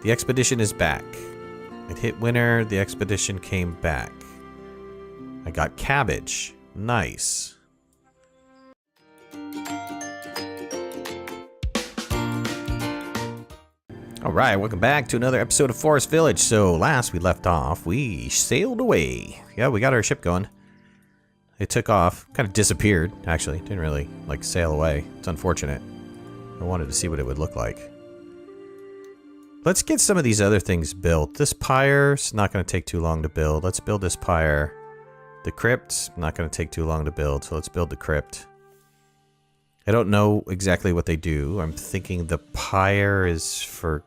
The expedition is back. It hit winter, the expedition came back. I got cabbage. Nice. Alright, welcome back to another episode of Forest Village. So, last we left off, we sailed away. Yeah, we got our ship going. It took off. Kind of disappeared, actually. Didn't really, like, sail away. It's unfortunate. I wanted to see what it would look like. Let's get some of these other things built. This pyre's not going to take too long to build. Let's build this pyre. The crypt's not going to take too long to build, so let's build the crypt. I don't know exactly what they do. I'm thinking the pyre is for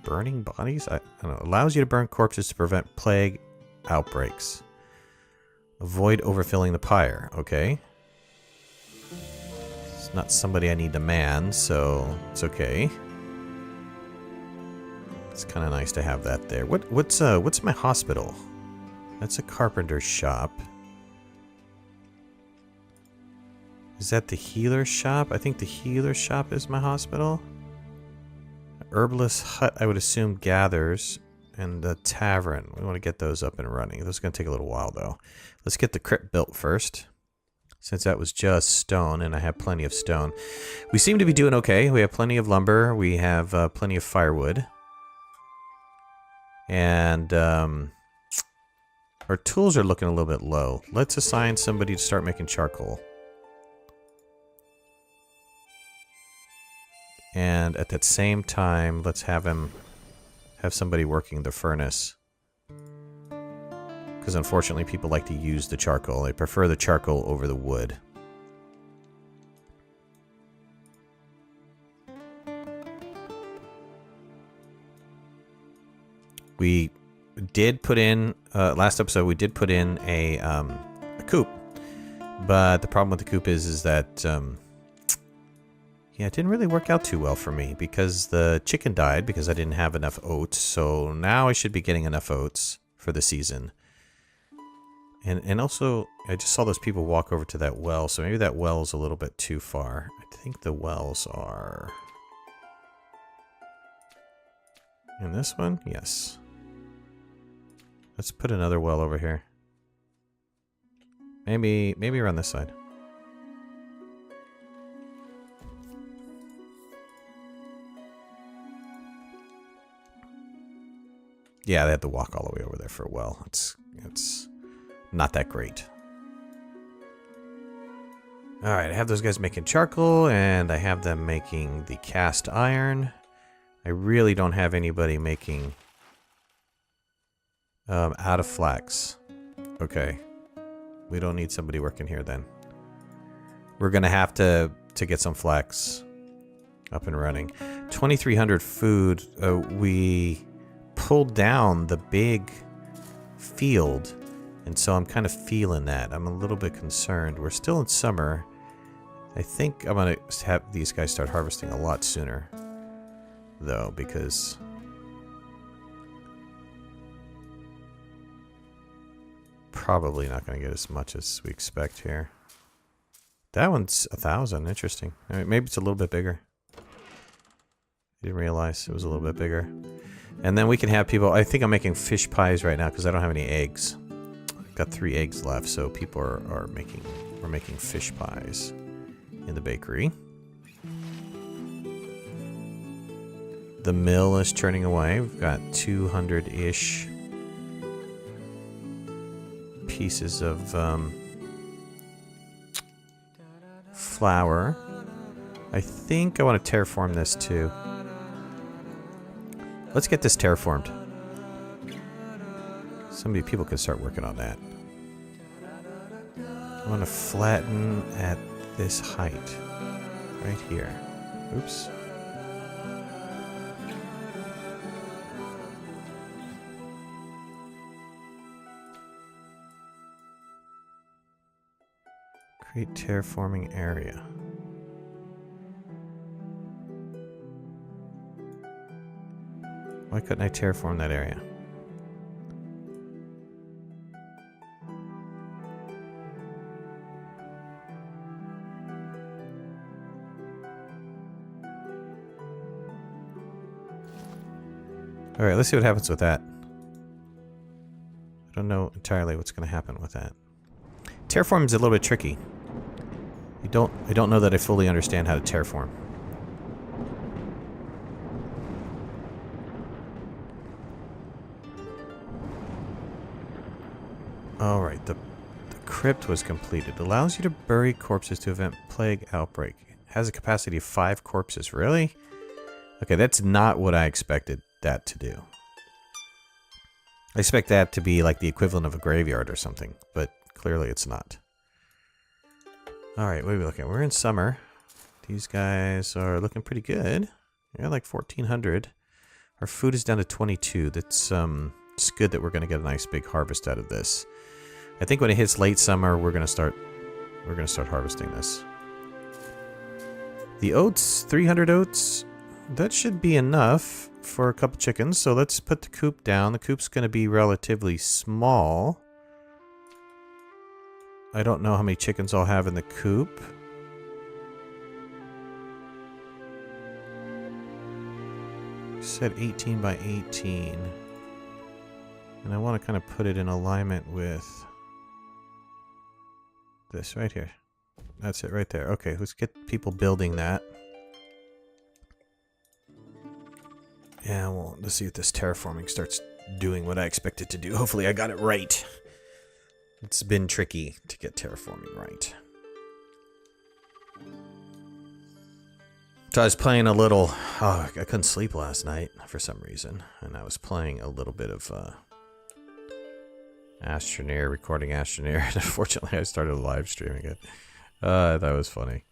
burning bodies? I don't know. Allows you to burn corpses to prevent plague outbreaks. Avoid overfilling the pyre. Okay. It's not somebody I need to man, so it's okay. It's kind of nice to have that there. What's my hospital? That's a carpenter's shop. Is that the healer shop? I think the healer shop is my hospital. Herbalist hut, I would assume, gathers. And the tavern. We want to get those up and running. Those are going to take a little while, though. Let's get the crypt built first. Since that was just stone, and I have plenty of stone. We seem to be doing okay. We have plenty of lumber. We have plenty of firewood. And our tools are looking a little bit low. Let's assign somebody to start making charcoal. And at that same time, let's have somebody working the furnace. Because unfortunately, people like to use the charcoal. They prefer the charcoal over the wood. We did put in, last episode, we did put in a coop. But the problem with the coop is that, yeah, it didn't really work out too well for me because the chicken died because I didn't have enough oats. So now I should be getting enough oats for the season. And also, I just saw those people walk over to that well. So maybe that well is a little bit too far. I think the wells are... in this one? Yes. Let's put another well over here. Maybe around this side. Yeah, they had to walk all the way over there for a well. It's not that great. Alright, I have those guys making charcoal, and I have them making the cast iron. I really don't have anybody making out of flax. Okay. We don't need somebody working here then. We're gonna have to get some flax up and running. 2,300 food. We pulled down the big field, and so I'm kind of feeling that. I'm a little bit concerned. We're still in summer. I think I'm gonna have these guys start harvesting a lot sooner, though, because probably not going to get as much as we expect here. That one's 1,000. Interesting. I mean, maybe it's a little bit bigger. Didn't realize it was a little bit bigger. And then we can have people... I think I'm making fish pies right now because I don't have any eggs. I've got 3 eggs left, so people are making... we're making fish pies in the bakery. The mill is turning away. We've got 200-ish pieces of flour. I think I want to terraform this too. Let's get this terraformed. Some people can start working on that. I want to flatten at this height. Right here. Oops. Create terraforming area. Why couldn't I terraform that area? Alright, let's see what happens with that. I don't know entirely what's going to happen with that. Terraform is a little bit tricky. I don't know that I fully understand how to terraform. Alright, the crypt was completed. Allows you to bury corpses to prevent plague outbreak. Has a capacity of 5 corpses. Really? Okay, that's not what I expected that to do. I expect that to be like the equivalent of a graveyard or something, but clearly it's not. Alright, what are we looking at? We're in summer. These guys are looking pretty good. Yeah, like 1,400. Our food is down to 22. That's it's good that we're going to get a nice big harvest out of this. I think when it hits late summer, we're going to start harvesting this. The oats, 300 oats, that should be enough for a couple chickens. So let's put the coop down. The coop's going to be relatively small. I don't know how many chickens I'll have in the coop. Set 18 by 18. And I want to kind of put it in alignment with this right here. That's it right there. Okay, let's get people building that. Yeah, well, let's see if this terraforming starts doing what I expect it to do. Hopefully I got it right. It's been tricky to get terraforming right. So I was playing a little... Oh, I couldn't sleep last night for some reason. And I was playing a little bit of Astroneer, recording Astroneer. And unfortunately, I started live streaming it. That was funny.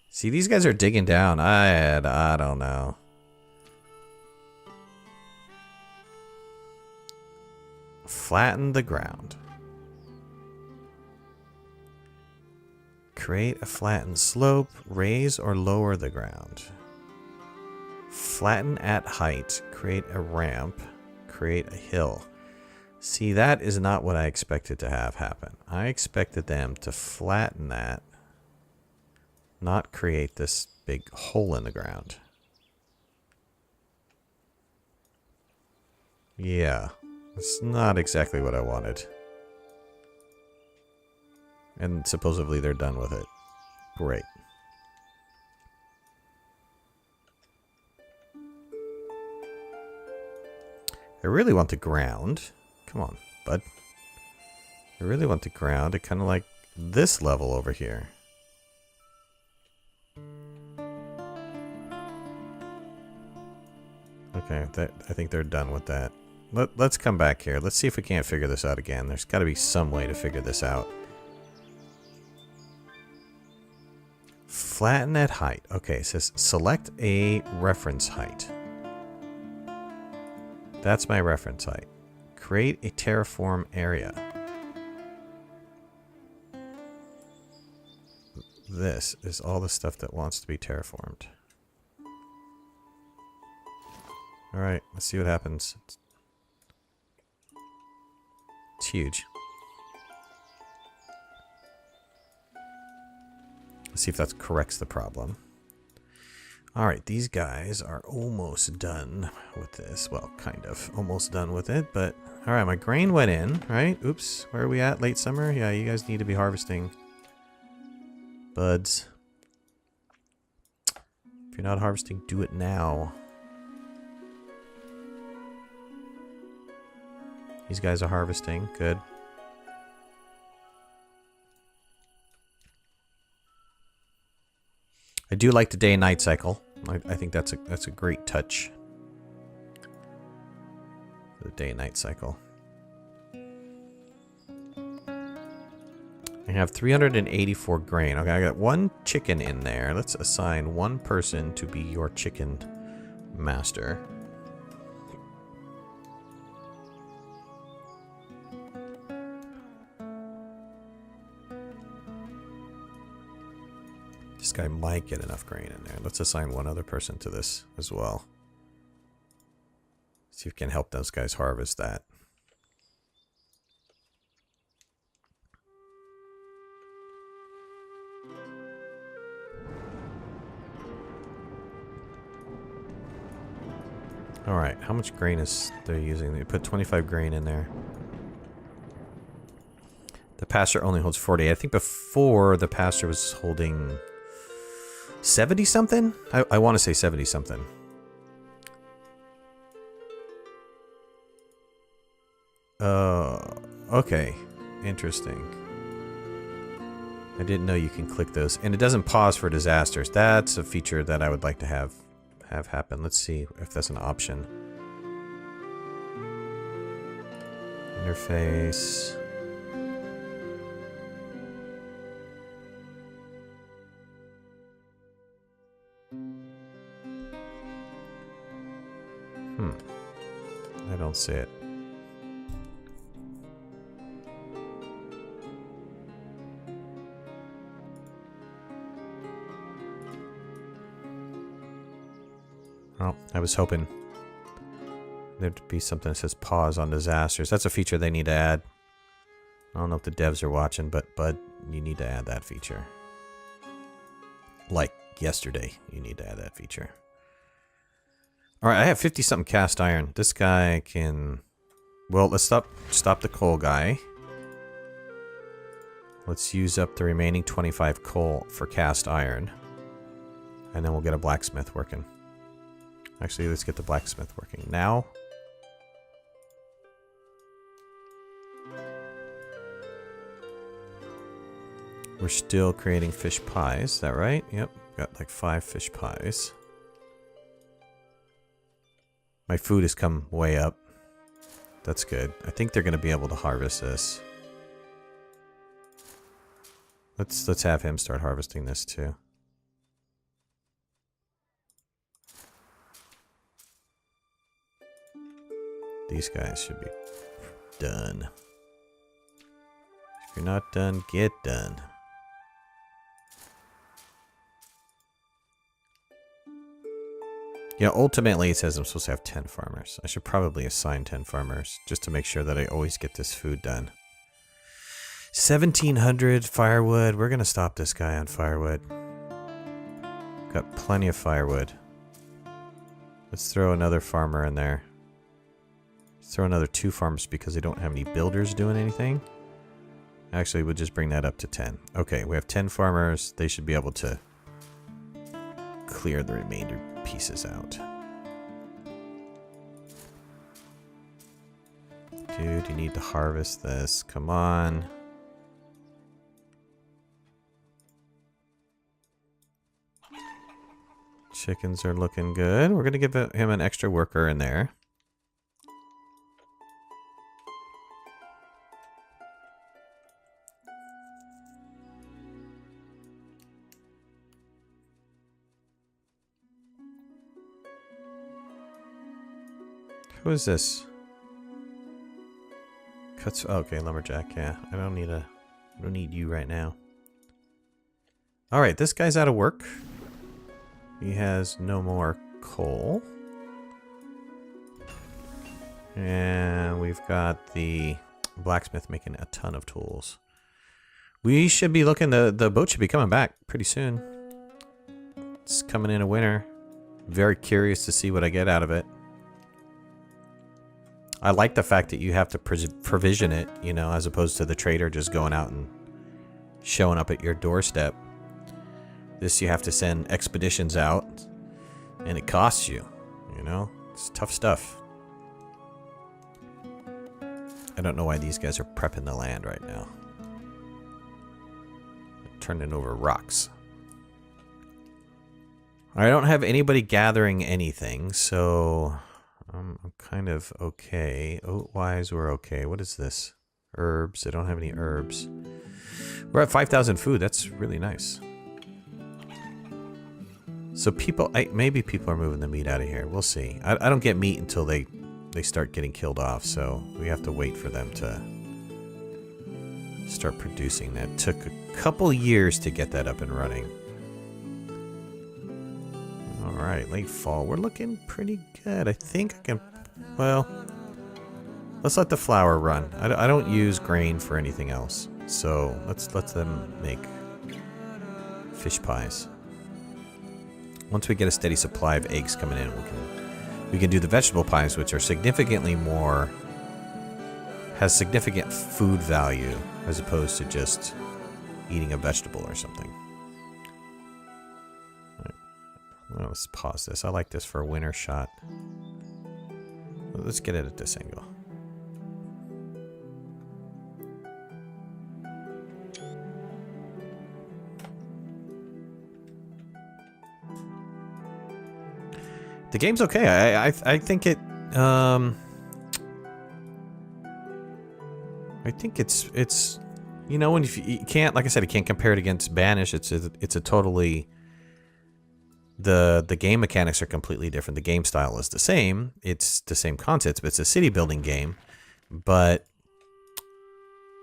See, these guys are digging down. I don't know. Flatten the ground. Create a flattened slope. Raise or lower the ground. Flatten at height. Create a ramp. Create a hill. See, that is not what I expected to have happen. I expected them to flatten that, not create this big hole in the ground. Yeah, it's not exactly what I wanted. And supposedly they're done with it. Great. I really want the ground. Come on, bud. I really want the ground to kind of like this level over here. Okay, I think they're done with that. Let's come back here. Let's see if we can't figure this out again. There's got to be some way to figure this out. Flatten at height. Okay, it says select a reference height. That's my reference height. Create a terraform area. This is all the stuff that wants to be terraformed. Alright, let's see what happens. It's huge. Let's see if that corrects the problem. Alright, these guys are almost done with this. Well, kind of. Almost done with it, but... Alright, my grain went in, right? Oops. Where are we at? Late summer? Yeah, you guys need to be harvesting. Buds. If you're not harvesting, do it now. These guys are harvesting. Good. I do like the day and night cycle. I think that's a great touch. The day and night cycle. I have 384 grain. Okay, I got one chicken in there. Let's assign one person to be your chicken master. This guy might get enough grain in there. Let's assign one other person to this as well. See if we can help those guys harvest that. Alright, how much grain is they're using? They put 25 grain in there. The pasture only holds 40. I think before the pasture was holding 70 something? I want to say 70 something. Okay. Interesting. I didn't know you can click those. And it doesn't pause for disasters. That's a feature that I would like to have happen. Let's see if that's an option. Interface. I don't see it. Oh, I was hoping there'd be something that says pause on disasters. That's a feature they need to add. I don't know if the devs are watching, but Bud, you need to add that feature. Like yesterday, you need to add that feature. Alright, I have 50-something cast iron. This guy can... Well, let's stop the coal guy. Let's use up the remaining 25 coal for cast iron. And then we'll get a blacksmith working. Actually, let's get the blacksmith working now. We're still creating fish pies, is that right? Yep, got like 5 fish pies. My food has come way up. That's good. I think they're going to be able to harvest this. Let's have him start harvesting this too. These guys should be done. If you're not done, get done. Yeah, ultimately it says I'm supposed to have 10 farmers. I should probably assign 10 farmers just to make sure that I always get this food done. 1,700 firewood. We're going to stop this guy on firewood. Got plenty of firewood. Let's throw another farmer in there. Let's throw another 2 farmers because they don't have any builders doing anything. Actually, we'll just bring that up to 10. Okay, we have 10 farmers. They should be able to clear the remainder pieces out. Dude, you need to harvest this. Come on. Chickens are looking good. We're going to give him an extra worker in there. Who is this? Cuts. Oh, okay, lumberjack. Yeah, I don't need you right now. All right, this guy's out of work. He has no more coal. And we've got the blacksmith making a ton of tools. We should be looking, the boat should be coming back pretty soon. It's coming in a winter. Very curious to see what I get out of it. I like the fact that you have to provision it, you know, as opposed to the trader just going out and showing up at your doorstep. This you have to send expeditions out, and it costs you, you know? It's tough stuff. I don't know why these guys are prepping the land right now. Turning over rocks. I don't have anybody gathering anything, so I'm kind of okay. Oat-wise, we're okay. What is this? Herbs. I don't have any herbs. We're at 5,000 food. That's really nice. So people, maybe people are moving the meat out of here. We'll see. I don't get meat until they start getting killed off, so we have to wait for them to start producing that. Took a couple years to get that up and running. Alright, late fall. We're looking pretty good. I think I can... Well, let's let the flour run. I don't use grain for anything else. So let's let them make fish pies. Once we get a steady supply of eggs coming in, we can we can do the vegetable pies, which are significantly more, has significant food value as opposed to just eating a vegetable or something. Well, let's pause this. I like this for a winter shot. Let's get it at this angle. The game's okay. I think it. I think it's. You know, when you can't, like I said, you can't compare it against Banished. It's a totally. The game mechanics are completely different. The game style is the same. It's the same concepts, but it's a city building game. But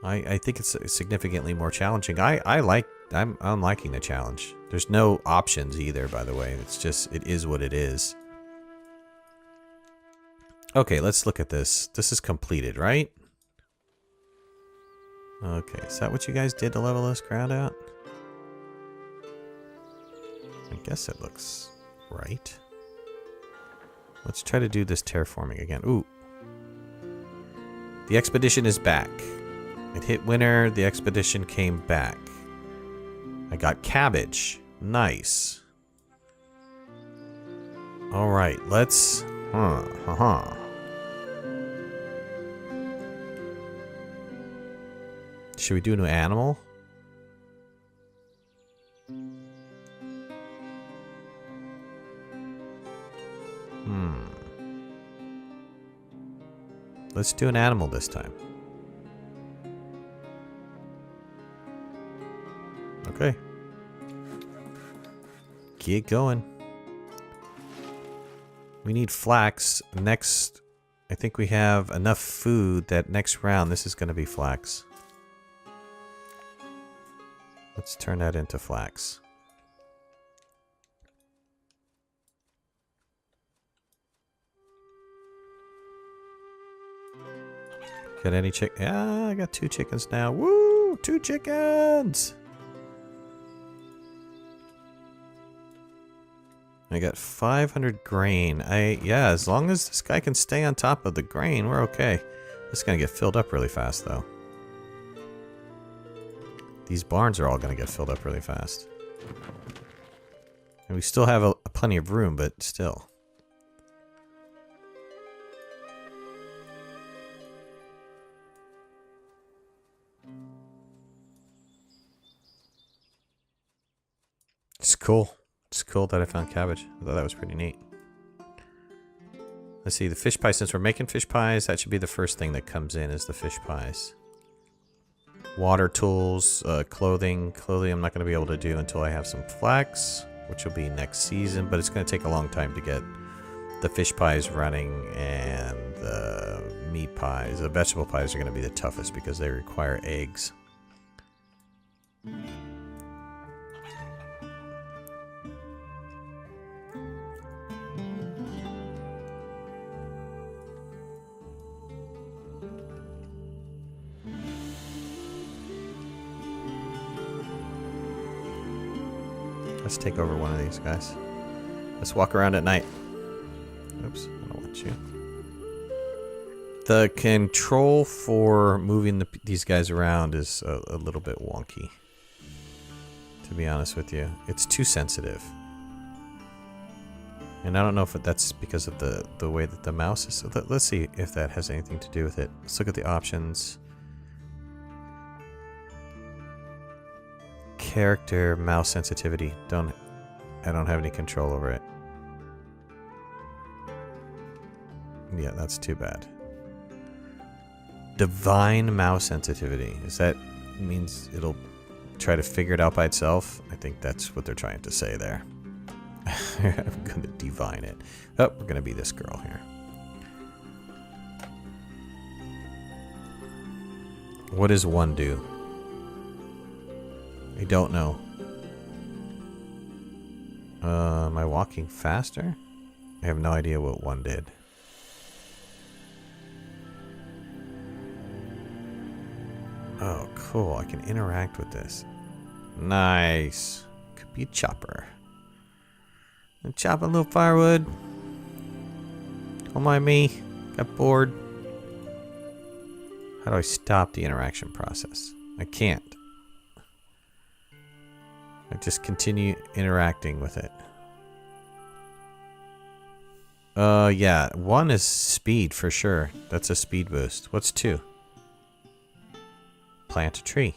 I think it's significantly more challenging. I'm liking the challenge. There's no options either, by the way. It's just, it is what it is. Okay, let's look at this. This is completed, right? Okay, is that what you guys did to level this ground out? I guess it looks right. Let's try to do this terraforming again. Ooh. The expedition is back. It hit winter. The expedition came back. I got cabbage. Nice. Alright, let's... Should we do a new animal? Let's do an animal this time. Okay. Get going. We need flax. Next, I think we have enough food that next round this is going to be flax. Let's turn that into flax. Got any chick? Yeah, I got 2 chickens now. Woo! 2 chickens! I got 500 grain. Yeah, as long as this guy can stay on top of the grain, we're okay. This is gonna get filled up really fast, though. These barns are all gonna get filled up really fast. And we still have plenty of room, but still. It's cool. It's cool that I found cabbage. I thought that was pretty neat. Let's see, the fish pie. Since we're making fish pies, that should be the first thing that comes in, is the fish pies. Water tools, clothing. Clothing I'm not going to be able to do until I have some flax, which will be next season, but it's going to take a long time to get the fish pies running, and the meat pies. The vegetable pies are going to be the toughest because they require eggs. Let's take over one of these guys. Let's walk around at night. Oops, I don't want you. The control for moving these guys around is a little bit wonky, to be honest with you. It's too sensitive. And I don't know if that's because of the way that the mouse is. So let's see if that has anything to do with it. Let's look at the options. Character, mouse sensitivity. I don't have any control over it. Yeah, that's too bad. Divine mouse sensitivity. Is that means it'll try to figure it out by itself? I think that's what they're trying to say there. I'm gonna divine it. Oh, we're gonna be this girl here. What does 1 do? I don't know. Am I walking faster? I have no idea what 1 did. Oh, cool. I can interact with this. Nice. Could be a chopper. I'm chopping a little firewood. Don't mind me. Got bored. How do I stop the interaction process? I can't. I just continue interacting with it. Yeah. 1 is speed for sure. That's a speed boost. What's 2? Plant a tree.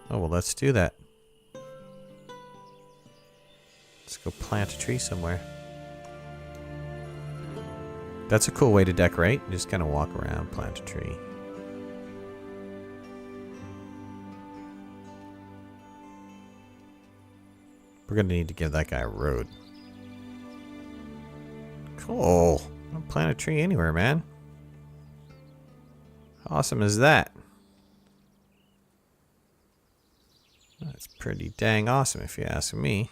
Oh, well, let's do that. Let's go plant a tree somewhere. That's a cool way to decorate. Just kind of walk around, plant a tree. We're going to need to give that guy a road. Cool. I'll plant a tree anywhere, man. How awesome is that? That's pretty dang awesome if you ask me.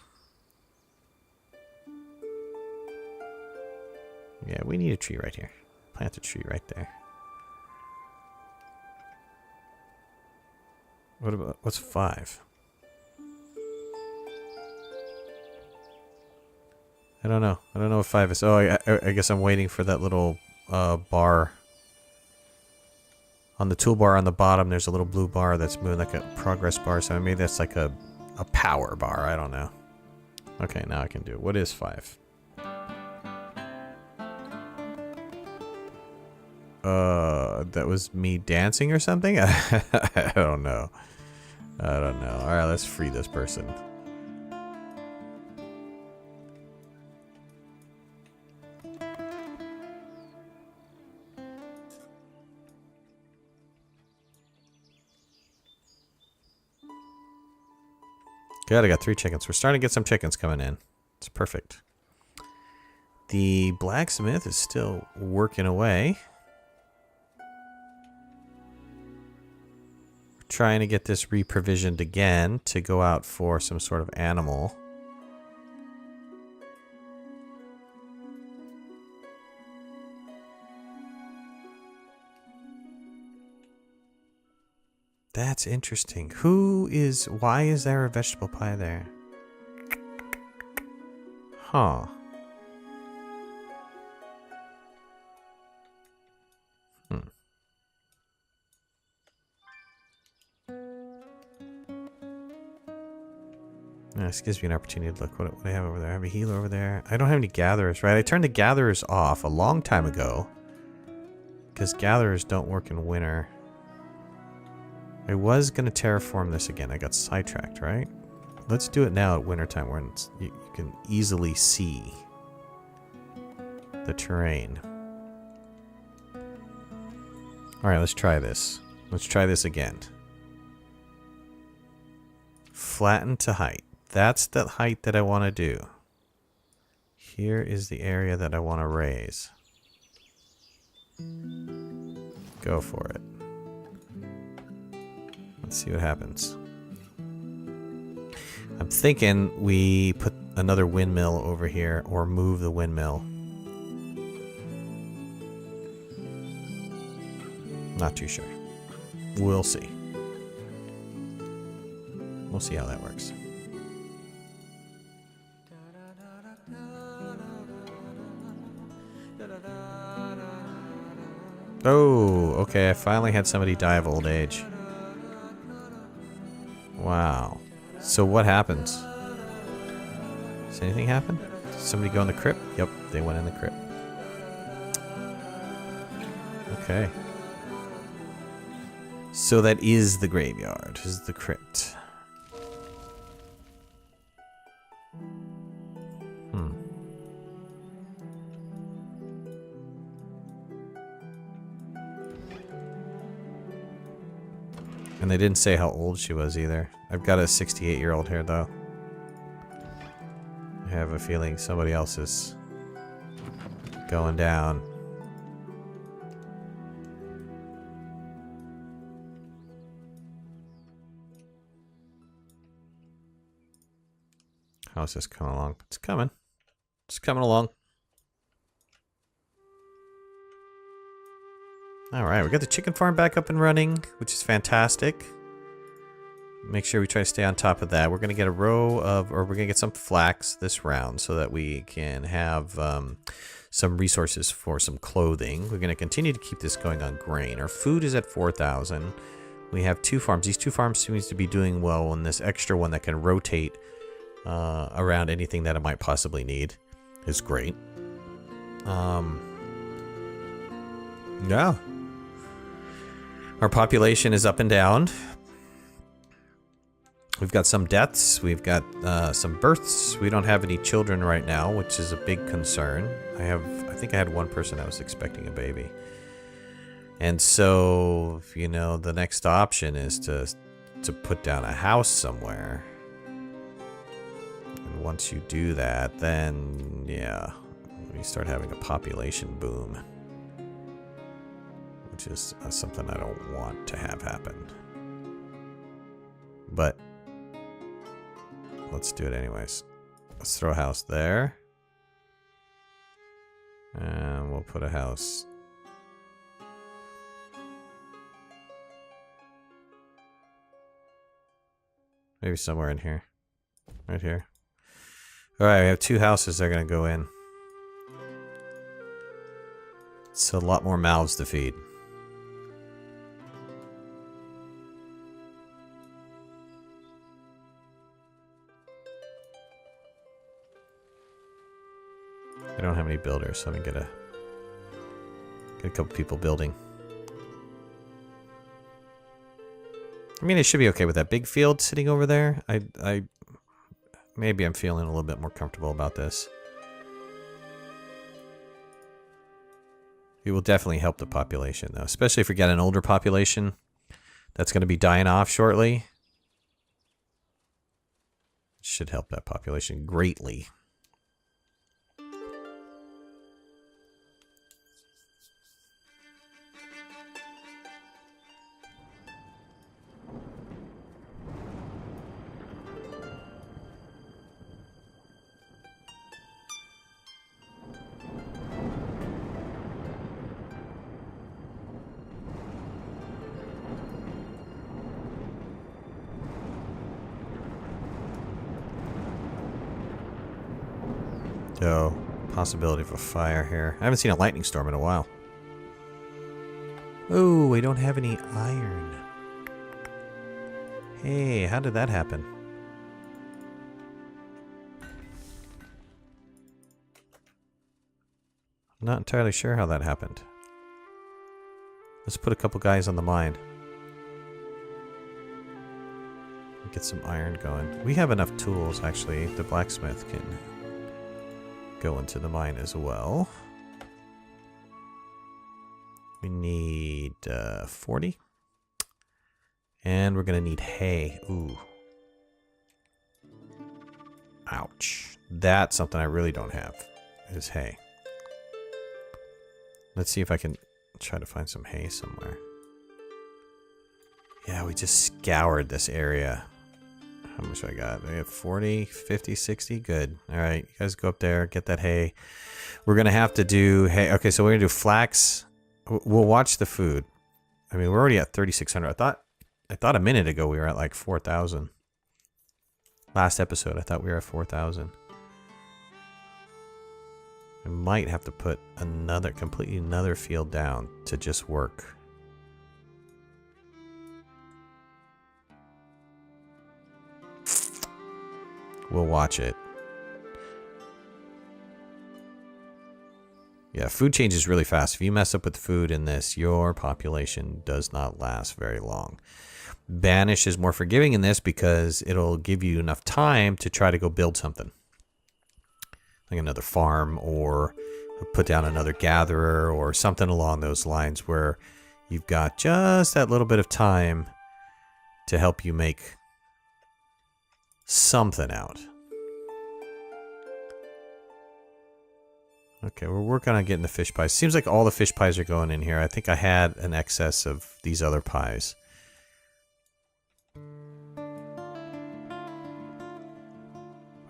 Yeah, we need a tree right here. Plant a tree right there. What about, what's 5? I don't know. I don't know what 5 is. Oh, I guess I'm waiting for that little bar. On the toolbar on the bottom, there's a little blue bar that's moving like a progress bar. So maybe that's like a power bar. I don't know. Okay, now I can do it. What is 5? That was me dancing or something? I don't know. I don't know. Alright, let's free this person. Good, I got 3 chickens. We're starting to get some chickens coming in. It's perfect. The blacksmith is still working away. Trying to get this re-provisioned again to go out for some sort of animal. That's interesting. Why is there a vegetable pie there? Huh. This gives me an opportunity to look what I have over there. I have a healer over there. I don't have any gatherers, right? I turned the gatherers off a long time ago. Because gatherers don't work in winter. I was going to terraform this again. I got sidetracked, right? Let's do it now at wintertime when you can easily see the terrain. Alright, let's try this. Let's try this again. Flatten to height. That's the height that I want to do. Here is the area that I want to raise. Go for it. Let's see what happens. I'm thinking we put another windmill over here or move the windmill. Not too sure. We'll see. We'll see how that works. Oh, okay. I finally had somebody die of old age. Wow. So what happens? Does anything happen? Did somebody go in the crypt? Yep, they went in the crypt. Okay. So that is the graveyard. This is the crypt. And they didn't say how old she was either. I've got a 68-year-old here, though. I have a feeling somebody else is going down. How's this coming along? It's coming. It's coming along. Alright, we got the chicken farm back up and running, which is fantastic. Make sure we try to stay on top of that. We're going to get a row of, or we're going to get some flax this round so that we can have some resources for some clothing. We're going to continue to keep this going on grain. Our food is at 4,000. We have 2 farms. These 2 farms seems to be doing well, and this extra one that can rotate around anything that it might possibly need is great. Yeah. Our population is up and down. We've got some deaths. We've got some births. We don't have any children right now, which is a big concern. I think I had one person that was expecting a baby. And so, you know, the next option is to put down a house somewhere. And once you do that, then, yeah, we start having a population boom. Which is something I don't want to have happen. But let's do it anyways. Let's throw a house there. And we'll put a house. Maybe somewhere in here. Right here. Alright, we have 2 houses that are going to go in. It's a lot more mouths to feed. I don't have any builders, so I'm gonna get a couple people building. I mean, it should be okay with that big field sitting over there. Maybe I'm feeling a little bit more comfortable about this. It will definitely help the population, though, especially if we get an older population that's going to be dying off shortly. It should help that population greatly. So, possibility of a fire here. I haven't seen a lightning storm in a while. Oh, we don't have any iron. Hey, how did that happen? I'm not entirely sure how that happened. Let's put a couple guys on the mine. Get some iron going. We have enough tools, actually. The blacksmith can go into the mine as well. We need 40. And we're going to need hay. Ooh. Ouch. That's something I really don't have, is hay. Let's see if I can try to find some hay somewhere. Yeah, we just scoured this area. How much I got? We have 40, 50, 60. Good. All right, you guys go up there, get that hay. We're going to have to do hay. Okay, so we're going to do flax. We'll watch the food. I mean, we're already at 3,600. I thought a minute ago we were at like 4,000. Last episode, I thought we were at 4,000. I might have to put completely another field down to just work. We'll watch it. Yeah, food changes really fast. If you mess up with food in this, your population does not last very long. Banished is more forgiving in this because it'll give you enough time to try to go build something. Like another farm, or put down another gatherer, or something along those lines where you've got just that little bit of time to help you make something out. Okay, we're working on getting the fish pies. Seems like all the fish pies are going in here. I think I had an excess of these other pies.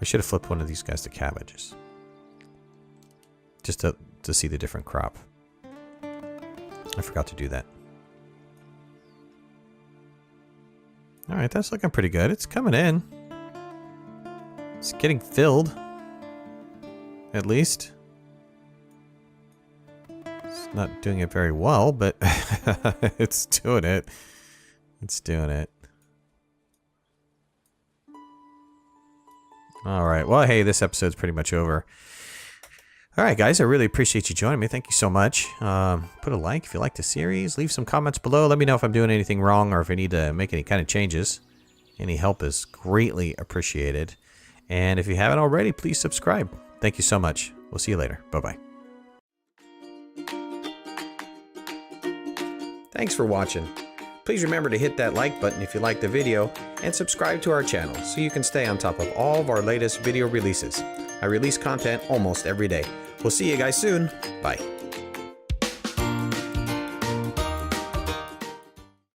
I should have flipped one of these guys to cabbages. Just to see the different crop. I forgot to do that. Alright, that's looking pretty good. It's coming in. It's getting filled. At least. It's not doing it very well, but it's doing it. It's doing it. Alright, well, hey, this episode's pretty much over. Alright, guys, I really appreciate you joining me. Thank you so much. Put a like if you like the series. Leave some comments below. Let me know if I'm doing anything wrong or if I need to make any kind of changes. Any help is greatly appreciated. And if you haven't already, please subscribe. Thank you so much. We'll see you later. Bye-bye. Thanks for watching. Please remember to hit that like button if you liked the video and subscribe to our channel so you can stay on top of all of our latest video releases. I release content almost every day. We'll see you guys soon. Bye.